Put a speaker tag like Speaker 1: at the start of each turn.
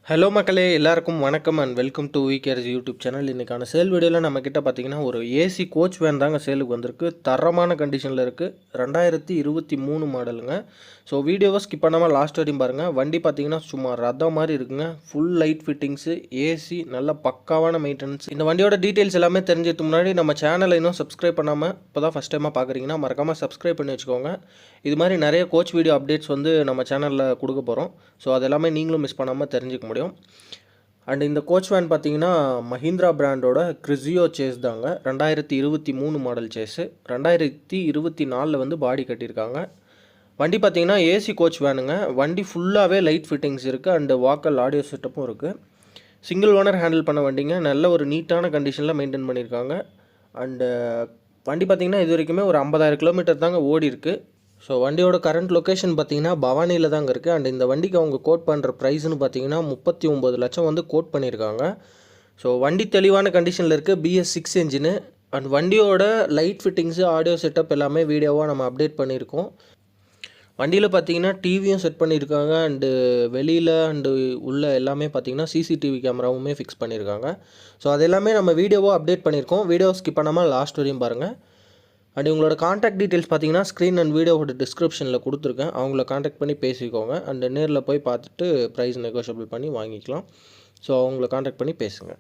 Speaker 1: Hello மக்களே, எல்லாருக்கும் வணக்கம் and welcome to Vcares YouTube channel. இன்றைக்கான சேல் வீடியோவில் நம்மக்கிட்ட பார்த்தீங்கன்னா ஒரு ஏசி கோச் வேன் தாங்க சேலுக்கு வந்திருக்கு. தரமான கண்டிஷனில் இருக்குது. 2023 மாடலுங்க. ஸோ வீடியோவை ஸ்கிப் பண்ணாமல் லாஸ்ட் வரையும் பாருங்கள். வண்டி பார்த்தீங்கன்னா சும்மா ரதம் மாதிரி இருக்குங்க. ஃபுல் லைட் ஃபிட்டிங்ஸு, ஏசி, நல்ல பக்காவான மெயின்டெனன்ஸ். இந்த வண்டியோட டீட்டெயில்ஸ் எல்லாமே தெரிஞ்சதுக்கு முன்னாடி நம்ம சேனலை இன்னும் சப்ஸ்கிரைப் பண்ணாமல் இப்போ தான் ஃபஸ்ட் டைமாக பார்க்குறீங்கன்னா மறக்காமல் சப்ஸ்கிரைப் பண்ணி வச்சுக்கோங்க. இது மாதிரி நிறைய கோச் வீடியோ அப்டேட்ஸ் வந்து நம்ம சேனலில் கொடுக்க போகிறோம். ஸோ அது எல்லாமே நீங்களும் மிஸ் பண்ணாமல் தெரிஞ்சுக்க முடியும். அண்ட் இந்த கோச் வேன் பார்த்தீங்கன்னா மஹிந்திரா பிராண்டோட கிரிசியோ சேஸ் தாங்க. 2023 மாடல் சேஸு. 2024 வந்து பாடி கட்டியிருக்காங்க. வண்டி பார்த்தீங்கன்னா ஏசி கோச் வேனுங்க. வண்டி ஃபுல்லாகவே லைட் ஃபிட்டிங்ஸ் இருக்குது அண்டு வாக்கல் ஆடியோ செட்டப்பும் இருக்குது. சிங்கிள் ஓனர் ஹேண்டில் பண்ண வண்டிங்க. நல்ல ஒரு நீட்டான கண்டிஷனில் மெயின்டைன் பண்ணியிருக்காங்க. அண்டு வண்டி பார்த்திங்கன்னா இது வரைக்குமே ஒரு 50,000 கிலோமீட்டர் தாங்க ஓடி இருக்குது. ஸோ வண்டியோட கரண்ட் லொக்கேஷன் பார்த்தீங்கன்னா பவானியில் தாங்க இருக்குது. அண்ட் இந்த வண்டிக்கு அவங்க கோட் பண்ணுற ப்ரைஸ்னு பார்த்தீங்கன்னா 39 லட்சம் வந்து கோட் பண்ணியிருக்காங்க. ஸோ வண்டி தெளிவான கண்டிஷனில் இருக்குது. BS6 engine. அண்ட் வண்டியோட லைட் ஃபிட்டிங்ஸு, ஆடியோ செட்டப் எல்லாமே வீடியோவாக நம்ம அப்டேட் பண்ணியிருக்கோம். வண்டியில் பார்த்தீங்கன்னா டிவியும் செட் பண்ணியிருக்காங்க. அண்டு வெளியில் அண்டு உள்ள எல்லாமே பார்த்தீங்கன்னா CCTV கேமராவுமே ஃபிக்ஸ் பண்ணியிருக்காங்க. ஸோ அது எல்லாமே நம்ம வீடியோவாக அப்டேட் பண்ணியிருக்கோம். வீடியோ ஸ்கிப் பண்ணாமல் லாஸ்ட் வரையும் பாருங்கள். அண்ட் உங்களோட காண்டாக்ட் டீட்டெயில்ஸ் பார்த்தீங்கன்னா ஸ்க்ரீன் அண்ட் வீடியோவோட டிஸ்கிரிப்ஷனில் கொடுத்துருக்கேன். அவங்கள காண்டாக்ட் பண்ணி பேசிக்கோங்க. அண்ட் நேரில் போய் பார்த்துட்டு ப்ரைஸ் நெகோஷியபிள் பண்ணி வாங்கிக்கலாம். ஸோ அவங்கள காண்டாக்ட் பண்ணி பேசுங்க.